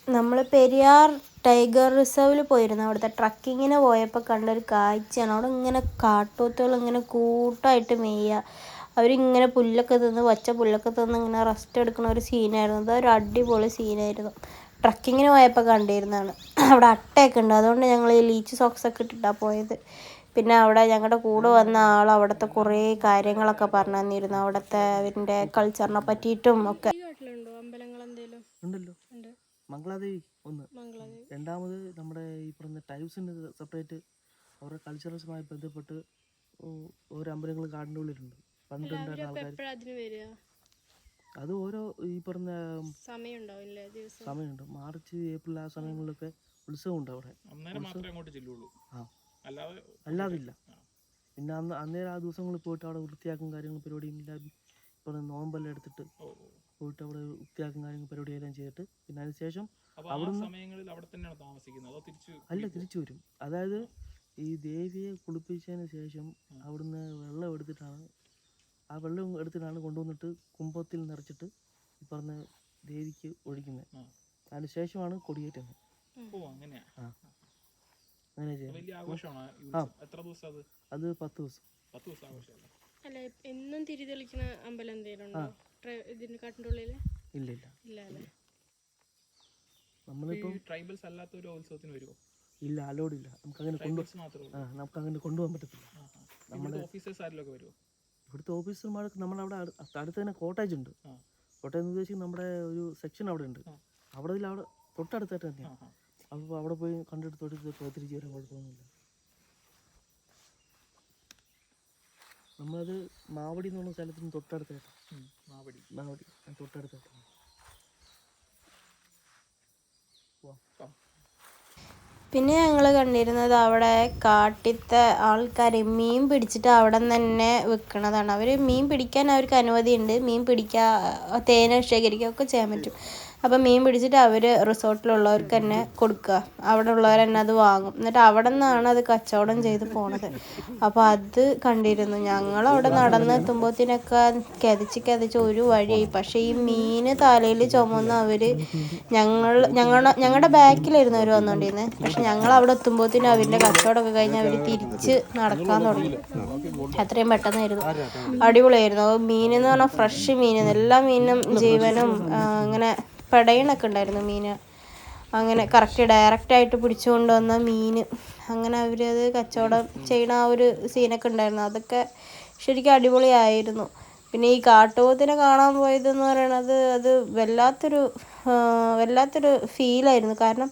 നമ്മൾ പെരിയാർ ടൈഗർ റിസർവിൽ പോയിരുന്നു. അവിടുത്തെ ട്രക്കിങ്ങിന് പോയപ്പോൾ കണ്ടൊരു കാഴ്ചയാണ്. അവിടെ ഇങ്ങനെ കാട്ടുപോത്തുകൾ ഇങ്ങനെ കൂട്ടമായിട്ട് മേയുക. അവരിങ്ങനെ പുല്ലൊക്കെ തിന്ന് പച്ച പുല്ലൊക്കെ തിന്ന് ഇങ്ങനെ റെസ്റ്റ് എടുക്കുന്ന ഒരു സീനായിരുന്നു. അതൊരു അടിപൊളി സീനായിരുന്നു. ട്രക്കിങ്ങിന് പോയപ്പോൾ കണ്ടിരുന്നതാണ്. അവിടെ അട്ടയൊക്കെ ഉണ്ട്. അതുകൊണ്ട് ഞങ്ങൾ ഈ ലീച്ച് സോക്സൊക്കെ ഇട്ടിട്ടാണ് പോയത്. പിന്നെ അവിടെ ഞങ്ങളുടെ കൂടെ വന്ന ആൾ അവിടുത്തെ കുറേ കാര്യങ്ങളൊക്കെ പറഞ്ഞു തന്നിരുന്നു. അവിടുത്തെ അവരുടെ കൾച്ചറിനെ പറ്റിയിട്ടും ഒക്കെ. ഉണ്ടല്ലോ. മംഗളാദേവി ഒന്ന്, രണ്ടാമത് നമ്മുടെ ഈ പറഞ്ഞ ടൈൽസിന് സെപ്പറേറ്റ് അവരുടെ കൾച്ചറൽസുമായി ബന്ധപ്പെട്ട് ഓരോ അമ്പലങ്ങൾ കാടിൻ്റെ ഉള്ളിലുണ്ട്. പണ്ടുണ്ടായിരുന്ന ആൾക്കാർ അത് ഓരോ ഈ പറഞ്ഞ സമയമുണ്ട്. മാർച്ച് ഏപ്രിൽ ആ സമയങ്ങളിലൊക്കെ ഉത്സവം ഉണ്ട് അവിടെ. അല്ലാതില്ല. പിന്നെ അന്നേരം ആ ദിവസങ്ങളിൽ പോയിട്ട് അവിടെ വൃത്തിയാക്കും കാര്യങ്ങളും പരിപാടിയും ഇല്ലാതെ ഇപ്പം നോമ്പെല്ലാം എടുത്തിട്ട് പോയിട്ട് അവിടെ വൃത്തിയാക്കും കാര്യങ്ങൾ പരിപാടിയെല്ലാം ചെയ്തിട്ട് പിന്നെ അതിനുശേഷം അല്ല തിരിച്ചു വരും. അതായത് ഈ ദേവിയെ കുളിപ്പിച്ചതിന് ശേഷം അവിടുന്ന് വെള്ളം എടുത്തിട്ടാണ് കൊണ്ടുവന്നിട്ട് കുംഭത്തിൽ നിറച്ചിട്ട് ഈ പറഞ്ഞ ദേവിക്ക് ഒഴിക്കുന്നത്. അതിനുശേഷമാണ് കൊടിയേറ്റുന്നത്. അങ്ങനെ ചെയ്യാം. അത് 10 ദിവസം. അല്ല, എന്നും തിരിതെളിക്കുന്ന അമ്പലം എന്തെങ്കിലും ഉണ്ടോ ഇതിന് കാട്ടിനുള്ളിൽ? ഇല്ല. നമ്മളിപ്പോൾ ട്രൈബൽസ് അല്ലാത്ത ഒരു ഉത്സവത്തിന് വരുമോ? ഇല്ല, അലോഡ് ഇല്ല. നമുക്കങ്ങനെ കൊണ്ടുപോകാൻ പറ്റത്തില്ല. നമ്മുടെ ഓഫീസേഴ്സ് ആരിലൊക്കെ വരുമോ? ഇവിടുത്തെ ഓഫീസർമാർക്ക് നമ്മളവിടെ അടുത്ത് തന്നെ കോട്ടേജ് ഉണ്ട്. കോട്ടേജ് എന്ന് ഉദ്ദേശിച്ച് നമ്മുടെ ഒരു സെക്ഷൻ അവിടെ ഉണ്ട്. അവിടെ തൊട്ടടുത്തായിട്ട് തന്നെയാണ്. അപ്പോൾ അവിടെ പോയി കണ്ടിട്ട് തിരിച്ച് വരാൻ കുഴപ്പമൊന്നുമില്ല. നമ്മളത് മാവടി എന്ന് പറഞ്ഞ സ്ഥലത്തിന് തൊട്ടടുത്തായിട്ടാണ്. മാവടി തൊട്ടടുത്തായിട്ടാണ്. പിന്നെ ഞങ്ങൾ കണ്ടിരുന്നത് അവിടെ കാട്ടിലത്തെ ആൾക്കാർ മീൻ പിടിച്ചിട്ട് അവിടെ നിന്ന് തന്നെ വിൽക്കണതാണ്. അവർ മീൻ പിടിക്കാൻ അവർക്ക് അനുമതിയുണ്ട്. മീൻ പിടിക്കുക, തേന ശേഖരിക്കുക ഒക്കെ ചെയ്യാൻ പറ്റും. അപ്പം മീൻ പിടിച്ചിട്ട് അവർ റിസോർട്ടിലുള്ളവർക്ക് തന്നെ കൊടുക്കുക. അവിടെ ഉള്ളവർ തന്നെ അത് വാങ്ങും. എന്നിട്ട് അവിടെ നിന്നാണ് അത് കച്ചവടം ചെയ്ത് പോണത്. അപ്പോൾ അത് കണ്ടിരുന്നു. ഞങ്ങളവിടെ നടന്നെത്തുമ്പോഴത്തേനൊക്കെ കിതച്ച് ഒരു വഴിയായി. പക്ഷേ ഈ മീൻ തലയിൽ ചുമന്ന് അവർ ഞങ്ങളുടെ ബാക്കിലായിരുന്നു അവർ വന്നുകൊണ്ടിരുന്നത്. പക്ഷെ ഞങ്ങൾ അവിടെ എത്തുമ്പോഴത്തേനും അവരുടെ കച്ചവടമൊക്കെ കഴിഞ്ഞ് അവർ തിരിച്ച് നടക്കാൻ തുടങ്ങി. അത്രയും പെട്ടെന്നായിരുന്നു. അടിപൊളിയായിരുന്നു. മീൻ എന്ന് പറഞ്ഞാൽ ഫ്രഷ് മീൻ, എല്ലാ മീനും ജീവനും ഇങ്ങനെ പെടയണൊക്കെ ഉണ്ടായിരുന്നു മീൻ. അങ്ങനെ കറക്റ്റ് ഡയറക്റ്റായിട്ട് പിടിച്ചുകൊണ്ട് വന്ന മീൻ. അങ്ങനെ അവരത് കച്ചവടം ചെയ്യണ ആ ഒരു സീനൊക്കെ ഉണ്ടായിരുന്നു. അതൊക്കെ ശരിക്കും അടിപൊളിയായിരുന്നു. പിന്നെ ഈ കാട്ടുപോത്തിനെ കാണാൻ പോയതെന്ന് പറയണത് അത് വല്ലാത്തൊരു ഫീലായിരുന്നു. കാരണം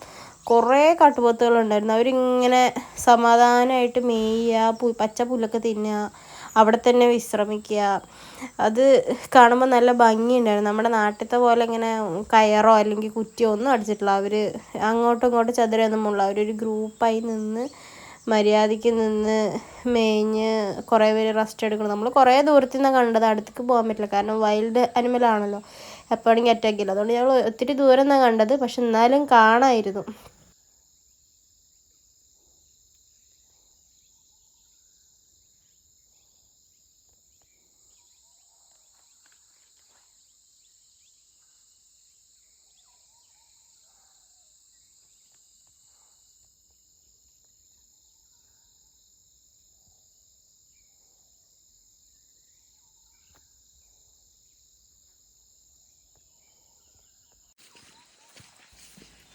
കുറേ കാട്ടുപോത്തുകളുണ്ടായിരുന്നു. അവരിങ്ങനെ സമാധാനമായിട്ട് മേയുക, പച്ച പുല്ലൊക്കെ തിന്നുക, അവിടെ തന്നെ വിശ്രമിക്കുക. അത് കാണുമ്പോൾ നല്ല ഭംഗിയുണ്ടായിരുന്നു. നമ്മുടെ നാട്ടിലത്തെ പോലെ ഇങ്ങനെ കയറോ അല്ലെങ്കിൽ കുറ്റിയോ ഒന്നും അടിച്ചിട്ടില്ല. അവർ അങ്ങോട്ടും ഇങ്ങോട്ടും ചതുരമൊന്നുമില്ല. അവരൊരു ഗ്രൂപ്പായി നിന്ന് മര്യാദയ്ക്ക് നിന്ന് മേഞ്ഞ് കുറേ പേര് റെസ്റ്റ് എടുക്കണം. നമ്മൾ കുറേ ദൂരത്തു നിന്നാണ് കണ്ടത്. അടുത്തേക്ക് പോകാൻ പറ്റില്ല. കാരണം വൈൽഡ് അനിമലാണല്ലോ, എപ്പോൾ വേണമെങ്കിൽ അറ്റാക്ക് ചെയ്യില്ല. അതുകൊണ്ട് ഞങ്ങൾ ഒത്തിരി ദൂരം നിന്നാണ് കണ്ടത്. പക്ഷെ എന്നാലും കാണാമായിരുന്നു.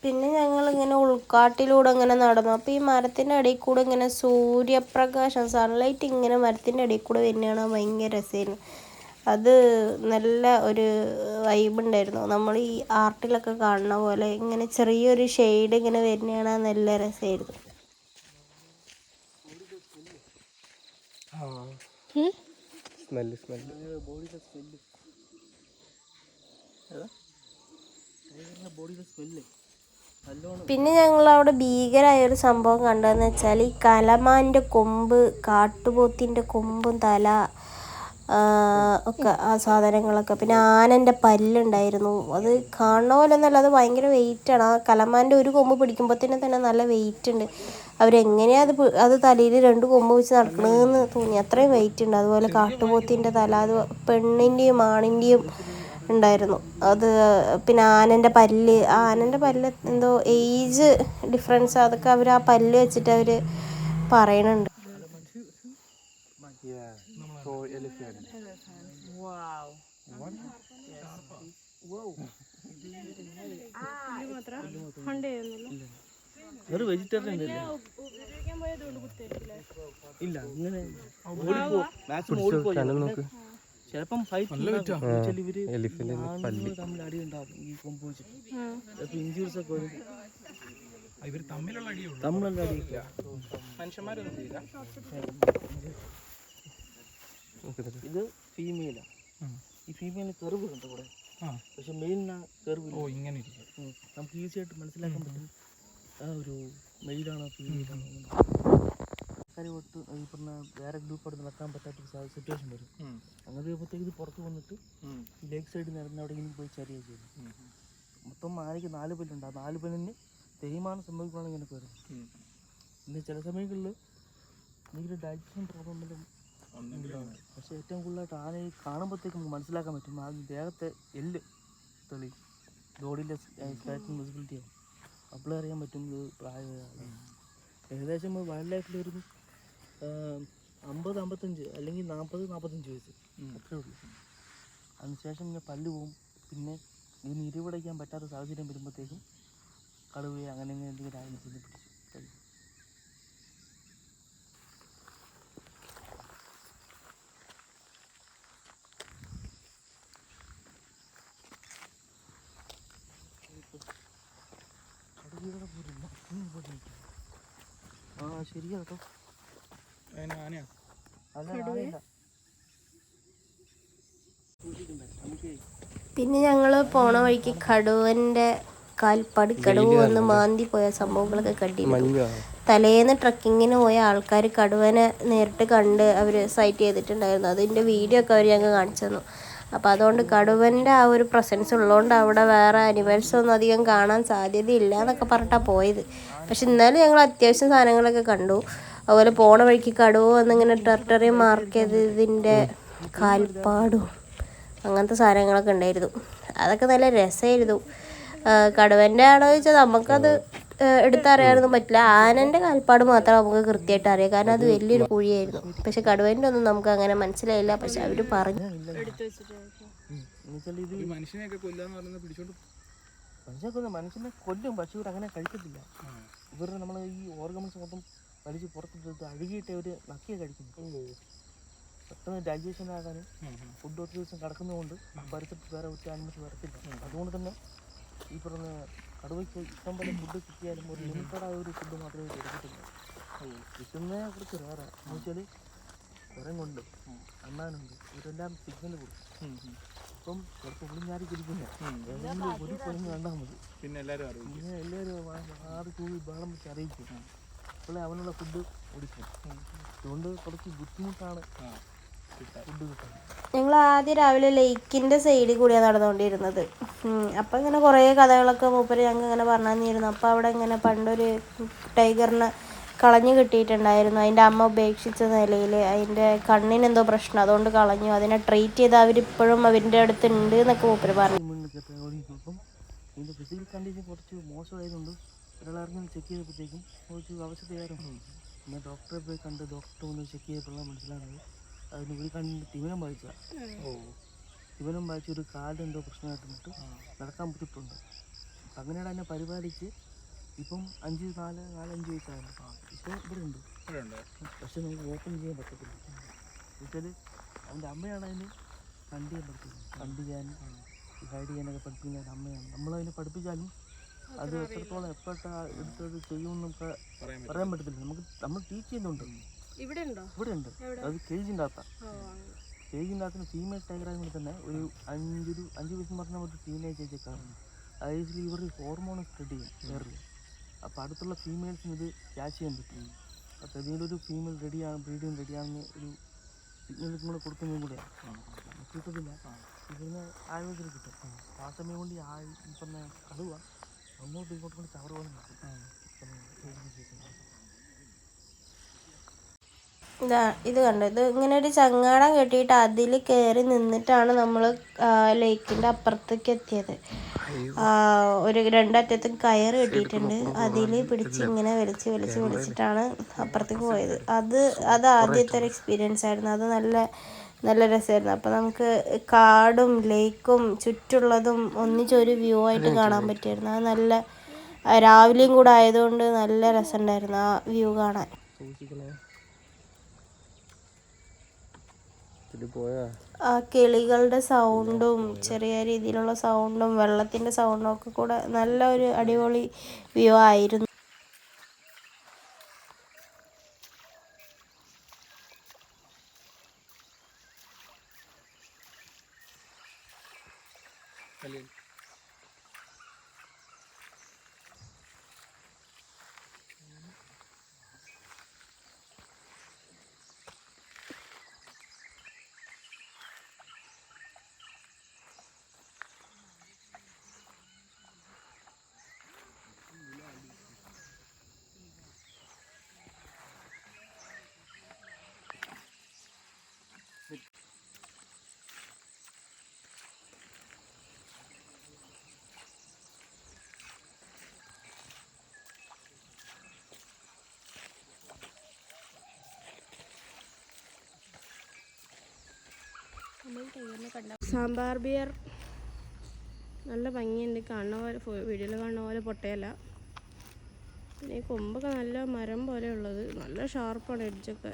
പിന്നെ ഞങ്ങളിങ്ങനെ ഉൾക്കാട്ടിലൂടെ ഇങ്ങനെ നടന്നു. അപ്പോൾ ഈ മരത്തിൻ്റെ ഇടയിൽ കൂടെ ഇങ്ങനെ സൂര്യപ്രകാശം, സൺലൈറ്റ് ഇങ്ങനെ മരത്തിൻ്റെ ഇടയിൽ കൂടെ വരുന്നതാണ് ഭയങ്കര രസമായിരുന്നു. അത് നല്ല ഒരു വൈബ് ഉണ്ടായിരുന്നു. നമ്മൾ ഈ ആർട്ടിലൊക്കെ കാണുന്ന പോലെ ഇങ്ങനെ ചെറിയൊരു ഷെയ്ഡ് ഇങ്ങനെ വരുന്നതാണ് നല്ല രസമായിരുന്നു. പിന്നെ ഞങ്ങൾ അവിടെ ഭീകരമായൊരു സംഭവം കണ്ടതെന്ന് വെച്ചാൽ ഈ കലമാൻ്റെ കൊമ്പ്, കാട്ടുപോത്തിൻ്റെ കൊമ്പും തല ഒക്കെ ആ സാധനങ്ങളൊക്കെ. പിന്നെ ആനൻ്റെ പല്ലുണ്ടായിരുന്നു. അത് കാണുന്ന പോലെ ഒന്നല്ല, അത് ഭയങ്കര വെയിറ്റാണ്. ആ കലമാൻ്റെ ഒരു കൊമ്പ് പിടിക്കുമ്പോഴത്തേനും തന്നെ നല്ല വെയിറ്റ് ഉണ്ട്. അവരെങ്ങനെയാണ് അത് തലയിൽ 2 കൊമ്പ് വെച്ച് നടക്കണമെന്ന് തോന്നി. അത്രയും വെയിറ്റ് ഉണ്ട്. അതുപോലെ കാട്ടുപോത്തിൻ്റെ തല, അത് പെണ്ണിൻ്റെയും ആണിൻ്റെയും ഉണ്ടായിരുന്നു. അത് പിന്നെ ആനൻ്റെ പല്ല് എന്തോ ഏജ് ഡിഫറൻസ്, അതൊക്കെ അവർ ആ പല്ല് വെച്ചിട്ട് അവർ പറയണുണ്ട്. ഒരു വെജിറ്റേറിയൻ ഇല്ല, ഇങ്ങനെ ചിലപ്പം ഇവര് തമ്മിൽ അടി ഉണ്ടാവും. ഈ കൊമ്പ് വെച്ചിട്ട് ചിലപ്പോൾ ഇഞ്ചുറീസ് ഒക്കെ വരും. ഇവർ തമ്മിലുള്ള അടിയുള്ളൂ, തമ്മിലുള്ള അടി മനുഷ്യന്മാരൊന്നും ചെയ്യില്ല. ഇത് ഫീമെയിലാണ്. ഈ ഫീമെയിലിന് കെർവ് ഉണ്ട് കൂടെ, പക്ഷെ മെയിലിന് കെർവ്. ഓ, ഇങ്ങനെ ഇരിക്കും. നമുക്ക് ഈസി ആയിട്ട് മനസ്സിലാക്കാൻ പറ്റും ആ ഒരു മെയിലാണോ ഫീമെയിലാണോ. തൊട്ട് ഈ പറഞ്ഞ വേറെ ഗ്രൂപ്പായിട്ട് നടക്കാൻ പറ്റാത്ത സിറ്റുവേഷൻ വരും. അങ്ങനെ വരുമ്പോഴത്തേക്ക് ഇത് പുറത്ത് വന്നിട്ട് ഈ ലേക്ക് സൈഡിൽ നിറഞ്ഞ എവിടെയെങ്കിലും പോയി ചരിയ ചെയ്യും. മൊത്തം ആനയ്ക്ക് 4 പല്ലുണ്ട്. ആ 4 പല്ലിന് തേയ്മാനം സംഭവിക്കുകയാണെങ്കിൽ എനിക്ക് വരും. പിന്നെ ചില സമയങ്ങളിൽ എന്തെങ്കിലും ഡൈജഷൻ പ്രോബ്ലം വല്ലതും. പക്ഷേ ഏറ്റവും കൂടുതലായിട്ട് ആനയെ കാണുമ്പോഴത്തേക്ക് നമുക്ക് മനസ്സിലാക്കാൻ പറ്റും. ആ ദേഹത്തെ എല്ല് തെളി ബോഡിയിലെ സ്കാറ്റിംഗ് വിസിബിലിറ്റി ആവും. അപ്പോഴേ അറിയാൻ പറ്റും ഇത് പ്രായമാണ്. ഏകദേശം വൈൽഡ് ലൈഫിൽ ഒരു 50-55 അല്ലെങ്കിൽ 40-45 വയസ്സ് അത്രേ ഉള്ളൂ. അതിനുശേഷം പിന്നെ പല്ല് പോവും. പിന്നെ ഇതിന് ഇരുപടയ്ക്കാൻ പറ്റാത്ത സാഹചര്യം വരുമ്പോഴത്തേക്കും കടുവയെ അങ്ങനെ എന്തെങ്കിലും ആയി ചെന്ന് പിടിച്ചു കഴിക്കും. ആ ശരിയാ കേട്ടോ. ആനയാ? അല്ല, പിന്നെ ഞങ്ങൾ പോണ വഴിക്ക് കടുവൻ്റെ കാൽപ്പാട്, കടുവ വന്ന് മാന്തി പോയ സംഭവങ്ങളൊക്കെ കണ്ടിരുന്നു. തലേന്ന് ട്രക്കിങ്ങിന് പോയ ആൾക്കാർ കടുവനെ നേരിട്ട് കണ്ട് അവർ സൈറ്റ് ചെയ്തിട്ടുണ്ടായിരുന്നു. അതിൻ്റെ വീഡിയോ ഒക്കെ അവർ ഞങ്ങൾ കാണിച്ചു തന്നു. അപ്പോൾ അതുകൊണ്ട് കടുവൻ്റെ ആ ഒരു പ്രസൻസ് ഉള്ളതുകൊണ്ട് അവിടെ വേറെ അനിമൽസ് ഒന്നും അധികം കാണാൻ സാധ്യതയില്ല എന്നൊക്കെ പറഞ്ഞിട്ടാണ് പോയത്. പക്ഷെ എന്നാലും ഞങ്ങൾ അത്യാവശ്യം സാധനങ്ങളൊക്കെ കണ്ടു. അതുപോലെ പോണ വഴിക്ക് കടുവ വന്നിങ്ങനെ ടെറിട്ടറി മാർക്ക് ചെയ്തതിൻ്റെ കാൽപ്പാടും അങ്ങനത്തെ സാധനങ്ങളൊക്കെ ഉണ്ടായിരുന്നു. അതൊക്കെ നല്ല രസമായിരുന്നു. കടുവൻ്റെ ആണോ ചോദിച്ചാൽ നമുക്കത് എടുത്തറിയാനൊന്നും പറ്റില്ല. ആനൻ്റെ കാൽപ്പാട് മാത്രം നമുക്ക് കൃത്യമായിട്ട് അറിയാം, കാരണം അത് വലിയൊരു കുഴിയായിരുന്നു. പക്ഷെ കടുവൻ്റെ ഒന്നും നമുക്ക് അങ്ങനെ മനസ്സിലായില്ല. പക്ഷെ അവർ പറഞ്ഞു മനുഷ്യനെയൊക്കെ കൊല്ലാന്ന് പറയുന്നത് പിടിച്ചോണ്ട് മനുഷ്യനെ കൊല്ലും, പക്ഷെ ഇവർ അങ്ങനെ കഴിക്കത്തില്ല. ഇവർ നമ്മൾ ഈ ഓർഗൻസ് മൊത്തം വലിച്ച് പുറത്തിട്ട് അഴുകിയിട്ട് അവർ നക്കിയെ കഴിക്കുന്നു. പെട്ടെന്ന് ഡൈജഷൻ ആകാനും ഫുഡ് ഒത്തിരി ദിവസം കിടക്കുന്നതുകൊണ്ട് പരിസരത്ത് വേറെ ഒറ്റ ആനിമൽസ് വരത്തില്ല. അതുകൊണ്ട് തന്നെ ഈ പറഞ്ഞ കടുവയ്ക്ക് ഇഷ്ടം പോലെ ഫുഡ് കിട്ടിയാലും ഒരു ലിമിറ്റഡായ ഒരു ഫുഡ് മാത്രമേ കൊടുക്കത്തില്ല. കിട്ടുന്നതിനെ കുറിച്ച് വേറെ എന്ന് വെച്ചാൽ കുരങ്ങുണ്ട്, അണ്ണാനുണ്ട്, ഇവരെല്ലാം സിഗ്നൽ കൊടുക്കും. ഇപ്പം കുറച്ച് ഉള്ളിഞ്ഞാരി കുടിക്കുന്ന ഒരു കുരങ്ങ് കണ്ടാൽ മതി, പിന്നെ എല്ലാവരും ആറ് കൂടി ബഹളം വെച്ച് അറിയിക്കും. അപ്പോഴേ അവനുള്ള ഫുഡ് ഓടിക്കും. അതുകൊണ്ട് കുറച്ച് ബുദ്ധിമുട്ടാണ് ഫുഡ് കിട്ടാൻ. ഞങ്ങൾ ആദ്യം രാവിലെ ലേക്കിൻ്റെ സൈഡിൽ കൂടിയാണ് നടന്നുകൊണ്ടിരുന്നത്. അപ്പം ഇങ്ങനെ കുറേ കഥകളൊക്കെ മൂപ്പര് ഞങ്ങൾക്ക് ഇങ്ങനെ പറഞ്ഞു തന്നിരുന്നു. അപ്പോൾ അവിടെ ഇങ്ങനെ പണ്ടൊരു ടൈഗറിനെ കളഞ്ഞു കിട്ടിയിട്ടുണ്ടായിരുന്നു. അതിൻ്റെ അമ്മ ഉപേക്ഷിച്ച നിലയിൽ അതിൻ്റെ കണ്ണിനെന്തോ പ്രശ്നം, അതുകൊണ്ട് കളഞ്ഞു. അതിനെ ട്രീറ്റ് ചെയ്ത് അവരിപ്പോഴും അവരുടെ അടുത്ത് ഉണ്ട് എന്നൊക്കെ മൂപ്പര് പറഞ്ഞു. ഇപ്പം ഇതിൻ്റെ ഫിസിക്കൽ കണ്ടീഷൻ കുറച്ച് മോശമായതുകൊണ്ട് ഒരാളറിഞ്ഞ് ചെക്ക് ചെയ്തപ്പോഴത്തേക്കും കുറച്ച് അവശതയായിരുന്നു. പിന്നെ ഡോക്ടറെ പോയി കണ്ട് ഡോക്ടർ ഒന്ന് ചെക്ക് ചെയ്തപ്പോഴാണ് മനസ്സിലാകുന്നത് അതിന് ഒരു കണ്ണിന് തിമിരം ബാധിച്ചതാണ്. തിമിരം ബാധിച്ച് ഒരു കാലെന്തോ പ്രശ്നമായിട്ട് നടക്കാൻ ബുദ്ധിമുട്ടുണ്ട്. അങ്ങനെയാണ് അതിനെ പരിപാലിച്ച് ഇപ്പം 5-5 വയസ്സായിരുന്നു. ഇപ്പോൾ ഇവിടെ ഉണ്ട്, പക്ഷെ നമുക്ക് ഓപ്പൺ ചെയ്യാൻ പറ്റത്തില്ല. എന്നുവെച്ചാൽ അവൻ്റെ അമ്മയാണ് അതിന് കണ്ട് ചെയ്യാൻ പഠിപ്പിക്കുന്നത്. കണ്ട് ചെയ്യാനും ഹൈഡ് ചെയ്യാനൊക്കെ പഠിപ്പിക്കുന്ന അമ്മയാണ്. നമ്മളതിനെ പഠിപ്പിച്ചാലും അത് എത്രത്തോളം എപ്പോഴാ എടുത്തത് ചെയ്യുമെന്ന് നമുക്ക് പറയാൻ പറ്റത്തില്ല. നമ്മൾ ടീച്ച് ചെയ്യുന്നുണ്ട്. ഇവിടെ ഉണ്ട്. അത് കേജിൻ്റെ അകത്താണ്. കേജിൻ്റെ അകത്തിന് ഫീമെയിൽ ടൈഗറായ കൊണ്ട് തന്നെ ഒരു 5 വയസ്സ് പറഞ്ഞാൽ ഒരു ടീനേജ് ഏജൊക്കെയാണ്. അതായത് ഇവർ ഹോർമോൺ സ്പ്രെഡ് ചെയ്യും വേറെ. അപ്പോൾ അടുത്തുള്ള ഫീമെയിൽസിന് ഇത് ക്യാച്ച് ചെയ്യാൻ പറ്റും. അപ്പോൾ ഏതെങ്കിലും ഒരു ഫീമെയിൽ ബ്രീഡിങ് റെഡിയാണെന്ന് ഒരു സിഗ്നൽ കൂടെ കൊടുക്കുന്നതും കൂടെയാണ്. നമുക്ക് കിട്ടത്തില്ല, ഇതിന് ആയുർവേദത്തിൽ കിട്ടും. ആ സമയം കൊണ്ട് ഈ പറഞ്ഞ കടുവ അങ്ങോട്ടും ഇങ്ങോട്ടും കൊണ്ട് ചവറ് പോലെ ഇത് കണ്ടോ, ഇത് ഇങ്ങനെ ഒരു ചങ്ങാടം കെട്ടിയിട്ട് അതിൽ കയറി നിന്നിട്ടാണ് നമ്മൾ ലേക്കിൻ്റെ അപ്പുറത്തേക്ക് എത്തിയത്. ഒരു രണ്ടറ്റത്തും കയറ് കെട്ടിയിട്ടുണ്ട്, അതിൽ പിടിച്ച് ഇങ്ങനെ വലിച്ചിട്ടാണ് അപ്പുറത്തേക്ക് പോയത്. അത് ആദ്യത്തെ ഒരു എക്സ്പീരിയൻസ് ആയിരുന്നു. അത് നല്ല രസമായിരുന്നു. അപ്പോൾ നമുക്ക് കാടും ലേക്കും ചുറ്റുള്ളതും ഒന്നിച്ചൊരു വ്യൂ ആയിട്ട് കാണാൻ പറ്റിയായിരുന്നു. അത് നല്ല രാവിലെയും കൂടെ ആയതുകൊണ്ട് നല്ല രസമുണ്ടായിരുന്നു ആ വ്യൂ കാണാൻ. ആ കിളികളുടെ സൗണ്ടും ചെറിയ രീതിയിലുള്ള സൗണ്ടും വെള്ളത്തിൻ്റെ സൗണ്ടും ഒക്കെ കൂടെ നല്ല ഒരു അടിപൊളി വ്യൂ ആയിരുന്നു. സാമ്പാർ ബിയർ നല്ല ഭംഗിയുണ്ട്, കാണുന്ന പോലെ വീഡിയോയിൽ കാണുന്ന പോലെ പൊട്ടയല്ല. പിന്നെ ഈ കൊമ്പൊക്കെ നല്ല മരം പോലെ ഉള്ളത്, നല്ല ഷാർപ്പാണ് എഡ്ജൊക്കെ.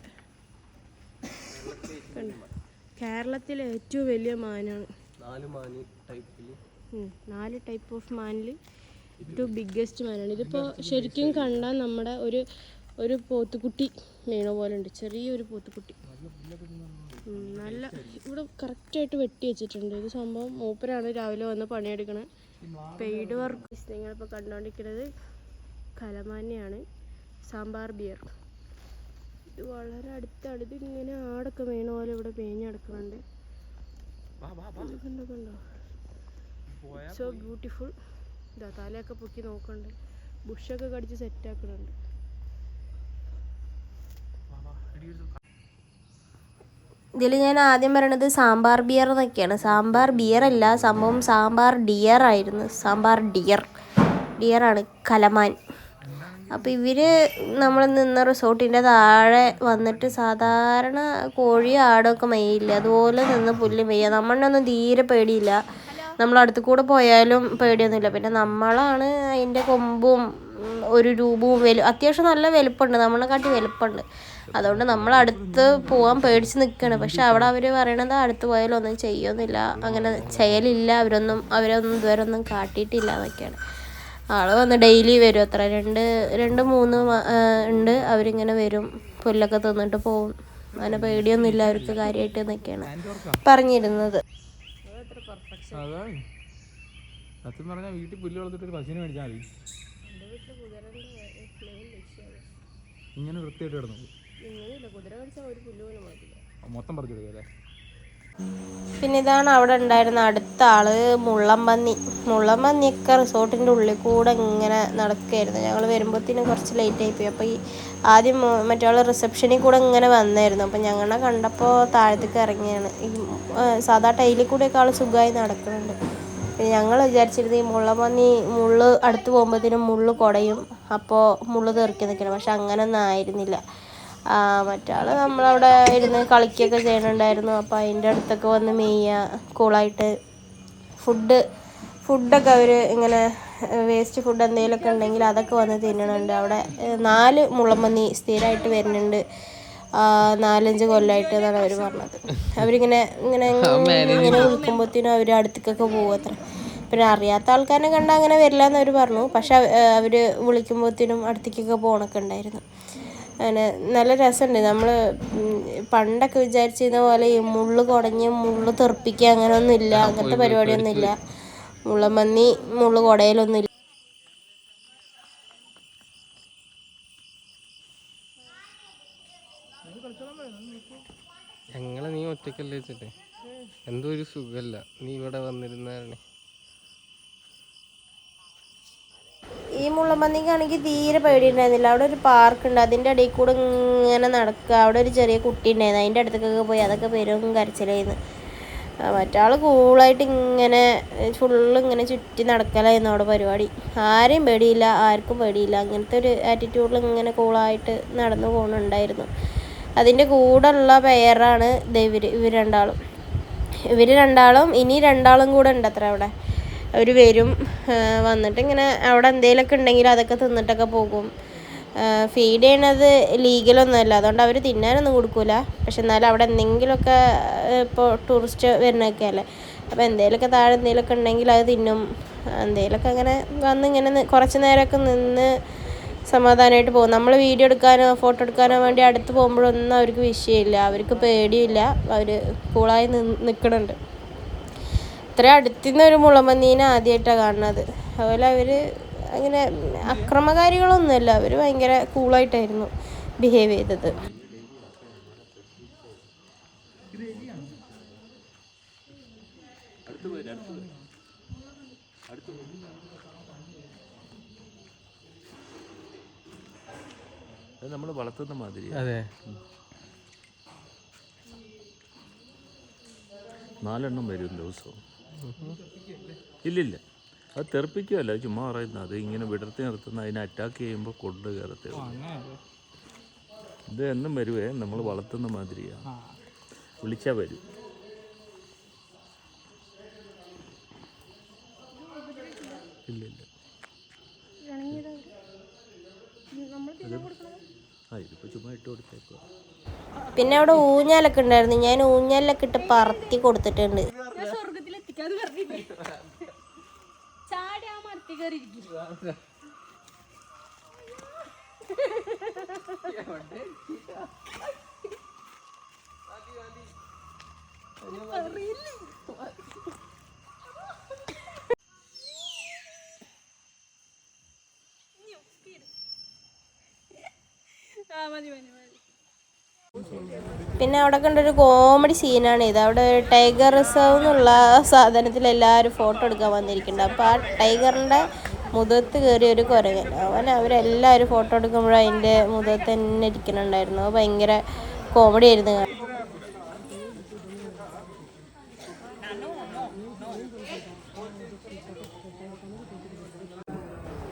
കേരളത്തിലെ ഏറ്റവും വലിയ മാനാണ്. 4 ടൈപ്പ് ഓഫ് മാനിൽ ഏറ്റവും ബിഗ്ഗസ്റ്റ് മാനാണ്. ഇതിപ്പോൾ ശരിക്കും കണ്ടാൽ നമ്മുടെ ഒരു പോത്തുകുട്ടി വീണ പോലെ ഉണ്ട്, ചെറിയൊരു പോത്തുകുട്ടി. നല്ല ഇവിടെ കറക്റ്റായിട്ട് വെട്ടി വെച്ചിട്ടുണ്ട്. ഇത് സംഭവം മൂപ്പരാണ് രാവിലെ വന്ന് പണിയെടുക്കണത്. Paid work. നിങ്ങളിപ്പോൾ കണ്ടുകൊണ്ടിരിക്കുന്നത് കലമാനെയാണ്, സാമ്പാർ ബിയർ. ഇത് വളരെ അടുത്താണ്. ഇത് ഇങ്ങനെ ആടൊക്കെ വീണ പോലെ ഇവിടെ പേഞ്ഞ് കിടക്കുന്നുണ്ട്. കണ്ടോ, സോ ബ്യൂട്ടിഫുൾ. ഇതാ തലയൊക്കെ പൊക്കി നോക്കുന്നുണ്ട്, ബുഷൊക്കെ കടിച്ച് സെറ്റാക്കുന്നുണ്ട്. ഇതിൽ ഞാൻ ആദ്യം പറയണത് സാമ്പാർ ബിയർ എന്നൊക്കെയാണ്. സാമ്പാർ ബിയർ അല്ല, സംഭവം സാമ്പാർ ഡിയർ ആയിരുന്നു. സാമ്പാർ ഡിയറാണ് കലമാൻ. അപ്പോൾ ഇവർ നമ്മൾ നിന്ന റിസോർട്ടിൻ്റെ താഴെ വന്നിട്ട് സാധാരണ കോഴി ആടൊക്കെ മെയ്യില്ല, അതുപോലെ നിന്ന് പുല്ല് മെയ്യുക. നമ്മളൊന്നും തീരെ പേടിയില്ല, നമ്മളടുത്ത് കൂടെ പോയാലും പേടിയൊന്നുമില്ല. പിന്നെ നമ്മളാണ് അതിൻ്റെ കൊമ്പും ഒരു രൂപവും അത്യാവശ്യം നല്ല വലുപ്പമുണ്ട്, നമ്മളെക്കാട്ടി വലുപ്പമുണ്ട്. അതുകൊണ്ട് നമ്മളടുത്ത് പോകാൻ പേടിച്ച് നിൽക്കുകയാണ്. പക്ഷെ അവിടെ അവർ പറയണത് അടുത്ത് പോയാലും ഒന്നും ചെയ്യൊന്നുമില്ല, അങ്ങനെ ചെയ്യലില്ല, അവരൊന്നും ഇതുവരെ ഒന്നും കാട്ടിയിട്ടില്ല എന്നൊക്കെയാണ്. ആൾ വന്ന് ഡെയിലി വരും അത്ര, 2-3 ഉണ്ട്. അവരിങ്ങനെ വരും, പുല്ലൊക്കെ തിന്നിട്ട് പോവും. അങ്ങനെ പേടിയൊന്നുമില്ല അവർക്ക് കാര്യമായിട്ട് എന്നൊക്കെയാണ് പറഞ്ഞിരുന്നത്. സത്യം പറഞ്ഞാൽ വീട്ടിൽ പുല്ല് വളർത്തിട്ട് ഒരു പശുവിനെ മേടിച്ചാൽ മതി, ഇങ്ങനെ വൃത്തിയായിട്ട് കിടന്നു മൊത്തം പറിച്ചു കൊടുക്കുക. പിന്നെ ഇതാണ് അവിടെ ഉണ്ടായിരുന്ന അടുത്ത ആള്, മുള്ളമ്പന്നിയൊക്കെ റിസോർട്ടിൻ്റെ ഉള്ളിൽ കൂടെ ഇങ്ങനെ നടക്കുകയായിരുന്നു. ഞങ്ങൾ വരുമ്പോഴത്തേനും കുറച്ച് ലേറ്റ് ആയിപ്പോയി. അപ്പോൾ ഈ ആദ്യം മറ്റേ റിസപ്ഷനിൽ കൂടെ ഇങ്ങനെ വന്നായിരുന്നു. അപ്പം ഞങ്ങളെ കണ്ടപ്പോൾ താഴത്തേക്ക് ഇറങ്ങിയാണ്. ഈ സാധാ ടൈലിൽ കൂടെയൊക്കെ ആൾ സുഖമായി നടക്കുന്നുണ്ട്. പിന്നെ ഞങ്ങൾ വിചാരിച്ചിരുന്നത് ഈ മുള്ളമ്പന്നി മുള്ള് അടുത്ത് പോകുമ്പോഴത്തേനും മുള്ള് കുടയും, അപ്പോൾ മുള്ള് തെറിക്കി നിൽക്കണം. പക്ഷെ അങ്ങനെയൊന്നും ആയിരുന്നില്ല. മറ്റാൾ നമ്മളവിടെ ഇരുന്ന് കളിക്കുകയൊക്കെ ചെയ്യുന്നുണ്ടായിരുന്നു. അപ്പോൾ അതിൻ്റെ അടുത്തൊക്കെ വന്ന് മെയ്യുക, കൂളായിട്ട് ഫുഡൊക്കെ അവർ ഇങ്ങനെ വേസ്റ്റ് ഫുഡ് എന്തെങ്കിലുമൊക്കെ ഉണ്ടെങ്കിൽ അതൊക്കെ വന്ന് തിന്നണുണ്ട്. അവിടെ 4 മുള്ളമ്പന്നി സ്ഥിരമായിട്ട് വരുന്നുണ്ട്, 4-5 കൊല്ലമായിട്ട് എന്നാണ് അവർ പറഞ്ഞത്. അവരിങ്ങനെ വിളിക്കുമ്പോഴത്തേനും അവർ അടുത്തേക്കൊക്കെ പോകും അത്ര. പിന്നെ അറിയാത്ത ആൾക്കാരെ കണ്ടാൽ അങ്ങനെ വരില്ല എന്ന് അവർ പറഞ്ഞു. പക്ഷെ അവർ വിളിക്കുമ്പോഴത്തേനും അടുത്തേക്കൊക്കെ പോകണൊക്കെ ഉണ്ടായിരുന്നു. അങ്ങനെ നല്ല രസമുണ്ട്. നമ്മൾ പണ്ടൊക്കെ വിചാരിച്ചിരുന്ന പോലെ ഈ മുള്ള് കുടഞ്ഞ് മുള്ള് തെറിപ്പിക്കുക അങ്ങനെയൊന്നും ഇല്ല, അങ്ങനത്തെ പരിപാടിയൊന്നും ഇല്ല. മുള്ളമ്പന്നി മുള്ള് കുടയിലൊന്നും ഇല്ല. ഞങ്ങളെ നീ ഒറ്റക്കല്ലേ വെച്ചിട്ട് എന്തോ ഒരു സുഖമല്ല, നീ ഇവിടെ വന്നിരുന്നാണ്. ഈ മുള്ളമ്പന്നിക്കാണെങ്കിൽ തീരെ പേടിയുണ്ടായിരുന്നില്ല. അവിടെ ഒരു പാർക്കുണ്ട്, അതിൻ്റെ ഇടയിൽ കൂടെ ഇങ്ങനെ നടക്കുക. അവിടെ ഒരു ചെറിയ കുട്ടി ഉണ്ടായിരുന്നു, അതിൻ്റെ അടുത്തേക്കൊക്കെ പോയി അതൊക്കെ പെരും കരച്ചിലായിരുന്നു. മറ്റാൾ കൂളായിട്ട് ഇങ്ങനെ ഫുള്ള് ഇങ്ങനെ ചുറ്റി നടക്കലായിരുന്നു അവിടെ പരിപാടി. ആരെയും പേടിയില്ല, ആർക്കും പേടിയില്ല, അങ്ങനത്തെ ഒരു ആറ്റിറ്റ്യൂഡിൽ ഇങ്ങനെ കൂളായിട്ട് നടന്നു പോകുന്നുണ്ടായിരുന്നു. അതിൻ്റെ കൂടെയുള്ള പെയറാണ് ഇവർ രണ്ടാളും ഇനി 2 കൂടെ ഉണ്ട് അത്ര അവിടെ. അവർ വരും, വന്നിട്ട് ഇങ്ങനെ അവിടെ എന്തെങ്കിലുമൊക്കെ ഉണ്ടെങ്കിൽ അതൊക്കെ തിന്നിട്ടൊക്കെ പോകും. ഫീഡ് ചെയ്യണത് ലീഗലൊന്നുമല്ല, അതുകൊണ്ട് അവർ തിന്നാനൊന്നും കൊടുക്കില്ല. പക്ഷെ എന്നാലും അവിടെ എന്തെങ്കിലുമൊക്കെ ഇപ്പോൾ ടൂറിസ്റ്റ് വരുന്നതൊക്കെ അല്ലേ, അപ്പോൾ എന്തെങ്കിലുമൊക്കെ താഴെ എന്തെങ്കിലുമൊക്കെ ഉണ്ടെങ്കിൽ അത് തിന്നും. എന്തെങ്കിലുമൊക്കെ അങ്ങനെ വന്നിങ്ങനെ കുറച്ച് നേരമൊക്കെ നിന്ന് സമാധാനമായിട്ട് പോകും. നമ്മൾ വീഡിയോ എടുക്കാനോ ഫോട്ടോ എടുക്കാനോ വേണ്ടി അടുത്ത് പോകുമ്പോഴൊന്നും അവർക്ക് വിഷയമില്ല, അവർക്ക് പേടിയില്ല, അവർ കൂളായി നിൽക്കുന്നുണ്ട്. ഇത്ര അടുത്തുനിന്ന് ഒരു മുള്ളമ്പന്നീനെ ആദ്യമായിട്ടാണ് കാണുന്നത്. അതുപോലെ അവർ അങ്ങനെ അക്രമകാരികളൊന്നുമല്ല, അവർ ഭയങ്കര കൂളായിട്ടായിരുന്നു ബിഹേവ് ചെയ്തത്. നമ്മൾ വളർത്തുന്ന മാതിരി. അതെ, 4 വരും ദിവസവും. ഇല്ലില്ല, അത് തെറിപ്പിക്കുകയല്ല, ചുമ്മാ പറയുന്നത്. അത് ഇങ്ങനെ വിടർത്തി നിർത്തുന്ന, അതിനെ അറ്റാക്ക് ചെയ്യുമ്പോൾ കൊണ്ട് കയറത്തേ ഉള്ളൂ. ഇത് എന്നും വരുവേ, നമ്മൾ വളർത്തുന്ന മാതിരിയാണ്. വിളിച്ചാൽ വരും. ഇല്ലില്ല, ഇതിപ്പോൾ ചുമ്മാ ഇട്ട് കൊടുത്തേക്കുക. പിന്നെ അവിടെ ഊഞ്ഞാലൊക്കെ ഉണ്ടായിരുന്നു, ഞാൻ ഊഞ്ഞാലൊക്കെ ഇട്ട് പറത്തി കൊടുത്തിട്ടുണ്ട്. പിന്നെ അവിടെ കണ്ടൊരു കോമഡി സീനാണ് ഇത്. അവിടെ ടൈഗർ റിസർവ് എന്നുള്ള സാധനത്തിൽ എല്ലാവരും ഫോട്ടോ എടുക്കാൻ വന്നിരിക്കുന്നുണ്ട്. അപ്പോൾ ആ ടൈഗറിൻ്റെ മുഖത്ത് കയറിയ ഒരു കുരങ്ങൻ, അവരെല്ലാവരും ഫോട്ടോ എടുക്കുമ്പോഴും അതിൻ്റെ മുഖത്ത് തന്നെ ഇരിക്കുന്നുണ്ടായിരുന്നു. അത് ഭയങ്കര കോമഡി ആയിരുന്നു.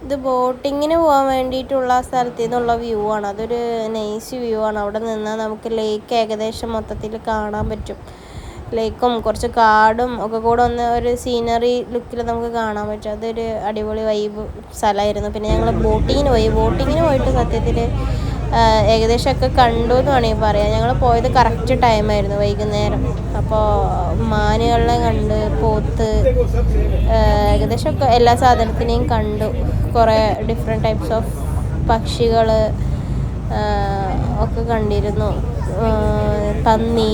ഇത് ബോട്ടിങ്ങിന് പോകാൻ വേണ്ടിയിട്ടുള്ള സ്ഥലത്തു നിന്നുള്ള വ്യൂ ആണ്. അതൊരു നൈസ് വ്യൂ ആണ്. അവിടെ നിന്നാൽ നമുക്ക് ലേക്ക് ഏകദേശം മൊത്തത്തിൽ കാണാൻ പറ്റും. ലേക്കും കുറച്ച് കാടും ഒക്കെ കൂടെ ഒരു സീനറി ലുക്കിൽ നമുക്ക് കാണാൻ പറ്റും. അതൊരു അടിപൊളി വൈബ് സ്ഥലമായിരുന്നു. പിന്നെ ഞങ്ങൾ ബോട്ടിങ്ങിന് പോയിട്ട് സത്യത്തിൽ ഏകദേശമൊക്കെ കണ്ടു എന്ന് വേണമെങ്കിൽ പറയാം. ഞങ്ങൾ പോയത് കറക്റ്റ് ടൈമായിരുന്നു, വൈകുന്നേരം. അപ്പോൾ മാനുകളെ കണ്ട്, പോത്ത്, ഏകദേശമൊക്കെ എല്ലാ സാധനത്തിനെയും കണ്ടു. കുറേ ഡിഫറെൻറ്റ് ടൈപ്സ് ഓഫ് പക്ഷികൾ ഒക്കെ കണ്ടിരുന്നു. പന്നി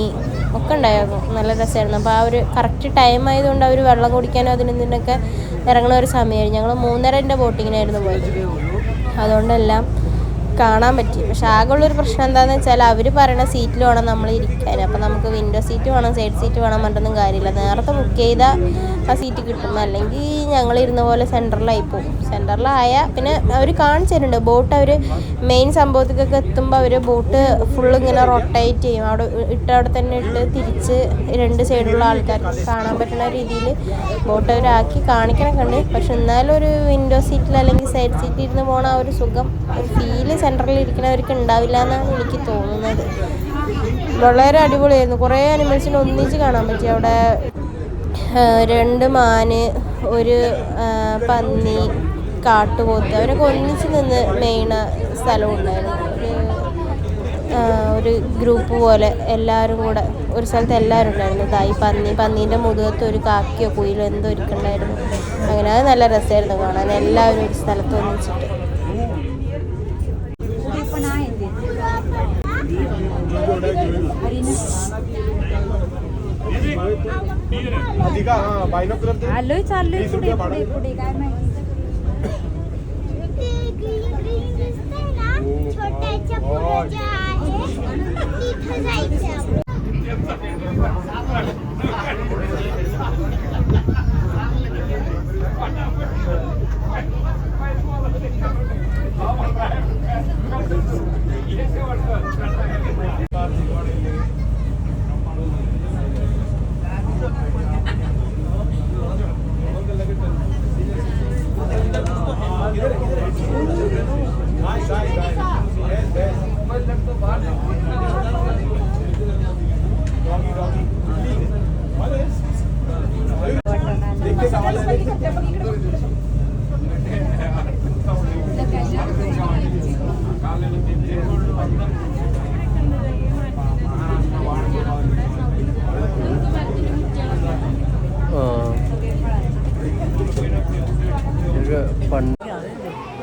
ഒക്കെ ഉണ്ടായിരുന്നു, നല്ല രസമായിരുന്നു. അപ്പോൾ ആ ഒരു കറക്റ്റ് ടൈം ആയതുകൊണ്ട് അവർ വെള്ളം കുടിക്കാനോ ഇതിനൊക്കെ ഇറങ്ങുന്ന ഒരു സമയമായിരുന്നു. ഞങ്ങൾ 3:30 ബോട്ടിങ്ങിനായിരുന്നു പോയത്, അതുകൊണ്ടെല്ലാം കാണാൻ പറ്റി. പക്ഷെ ആകെയുള്ളൊരു പ്രശ്നം എന്താണെന്ന് വെച്ചാൽ അവർ പറയുന്ന സീറ്റിൽ വേണം നമ്മൾ ഇരിക്കാൻ. അപ്പോൾ നമുക്ക് വിൻഡോ സീറ്റ് വേണം, സൈഡ് സീറ്റ് വേണം പറഞ്ഞൊന്നും കാര്യമില്ല. നേരത്തെ ബുക്ക് ചെയ്താൽ ആ സീറ്റ് കിട്ടും. അല്ലെങ്കിൽ ഞങ്ങളിരുന്ന പോലെ സെൻറ്ററിലായി പോകും. സെൻറ്ററിലായാൽ പിന്നെ അവർ കാണിച്ചു തരുന്നുണ്ട് ബോട്ട്. അവർ മെയിൻ സംഭവത്തിക്കൊക്കെ എത്തുമ്പോൾ അവർ ബോട്ട് ഫുള്ള് ഇങ്ങനെ റൊട്ടേറ്റ് ചെയ്യും. അവിടെ തന്നെ ഇട്ട് തിരിച്ച് 2 സൈഡിലുള്ള ആൾക്കാർക്ക് കാണാൻ പറ്റുന്ന രീതിയിൽ ബോട്ട് അവരാക്കി കാണിക്കണൊക്കെ ഉണ്ട്. പക്ഷെ എന്നാലും ഒരു വിൻഡോ സീറ്റിൽ അല്ലെങ്കിൽ സൈഡ് സീറ്റിൽ ഇരുന്ന് പോകണ ആ ഒരു സുഖം, ഒരു ഫീല് സെൻറ്ററിൽ ഇരിക്കുന്നവർക്ക് ഉണ്ടാവില്ല എന്നാണ് എനിക്ക് തോന്നുന്നത്. വളരെ അടിപൊളിയായിരുന്നു. കുറേ അനിമൽസിനെ ഒന്നിച്ച് കാണാൻ പറ്റി. അവിടെ 2 മാന്, ഒരു പന്നി, കാട്ടുപോത്ത്, അവരൊക്കെ ഒന്നിച്ച് നിന്ന് മേയ്ണ സ്ഥലവും ഉണ്ടായിരുന്നു. ഒരു ഗ്രൂപ്പ് പോലെ എല്ലാവരും കൂടെ ഒരു സ്ഥലത്ത് എല്ലാവരും ഉണ്ടായിരുന്നു. പന്നീൻ്റെ മുതുകത്ത് ഒരു കാക്കയോ കുയിലോ എന്തോ ഇരിക്കുന്നുണ്ടായിരുന്നു. അങ്ങനെ അത് നല്ല രസമായിരുന്നു കാണാൻ, എല്ലാവരും ഒരു സ്ഥലത്ത് ഒന്നിച്ചിട്ട്.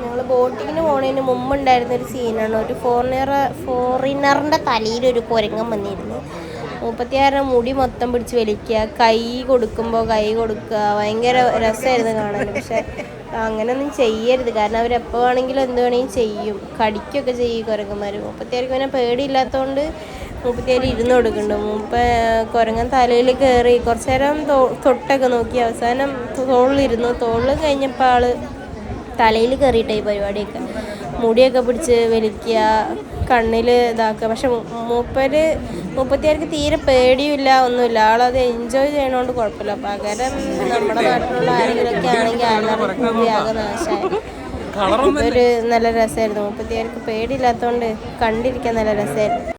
ഞങ്ങൾ ബോട്ടിങ്ങിന് പോണതിന് മുമ്പുണ്ടായിരുന്ന ഒരു സീനാണ്. ഒരു ഫോറിനറിൻ്റെ തലയിലൊരു കുരങ്ങൻ വന്നിരുന്നു. 36 മുടി മൊത്തം പിടിച്ച് വലിക്കുക, കൈ കൊടുക്കുമ്പോൾ കൈ കൊടുക്കുക, ഭയങ്കര രസമായിരുന്നു കാണാൻ. പക്ഷെ അങ്ങനെയൊന്നും ചെയ്യരുത്, കാരണം അവരെപ്പോൾ വേണമെങ്കിലും എന്ത് വേണമെങ്കിലും ചെയ്യും, കടിക്കുകയൊക്കെ ചെയ്യും കുരങ്ങന്മാർ. 36 പിന്നെ പേടിയില്ലാത്തതുകൊണ്ട് 37 ഇരുന്ന് കൊടുക്കുന്നുണ്ട്. കുരങ്ങൻ തലയിൽ കയറി കുറച്ച് നേരം തൊട്ടൊക്കെ നോക്കി, അവസാനം തോളിലിരുന്നു. തോളിൽ കഴിഞ്ഞപ്പോൾ ആൾ തലയിൽ കയറിയിട്ടേ ഈ പരിപാടിയൊക്കെ, മുടിയൊക്കെ പിടിച്ച് വലിക്കുക, കണ്ണിൽ ഇതാക്കുക. പക്ഷെ 36 തീരെ പേടിയില്ല, ഒന്നുമില്ല. ആളത് എൻജോയ് ചെയ്യണോണ്ട് കുഴപ്പമില്ല. പകരം നമ്മുടെ നാട്ടിലുള്ള ആരെങ്കിലുമൊക്കെ ആണെങ്കിൽ ആകെ നാശമായി. ഇതൊരു നല്ല രസമായിരുന്നു. 36 പേടിയില്ലാത്തതുകൊണ്ട് കണ്ടിരിക്കാൻ നല്ല രസമായിരുന്നു.